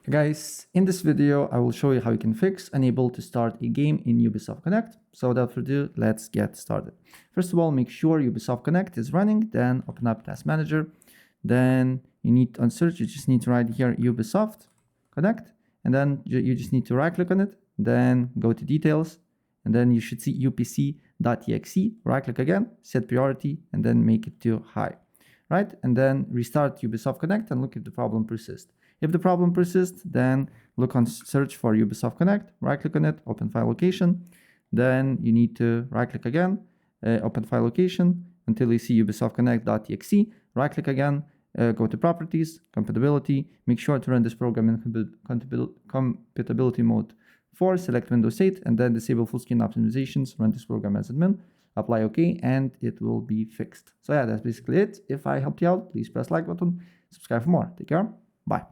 Guys, in this video, I will show you how you can fix unable to start a game in Ubisoft Connect. So without further ado, let's get started. First of all, make sure Ubisoft Connect is running, then open up Task Manager. Then you need on search, you just need to write here Ubisoft Connect, and then you just need to right click on it, then go to details, and then you should see upc.exe, right click again, set priority, and then make it to high, right? And then restart Ubisoft Connect and look if the problem persists. If the problem persists, then look on search for Ubisoft Connect, right click on it, open file location. Then you need to right click again, open file location until you see Ubisoft Connect.exe, right click again, go to properties, compatibility, make sure to run this program in compatibility mode 4, select Windows 8, and then disable full screen optimizations, run this program as admin, apply OK, and it will be fixed. So yeah, that's basically it. If I helped you out, please press like button, subscribe for more. Take care, bye.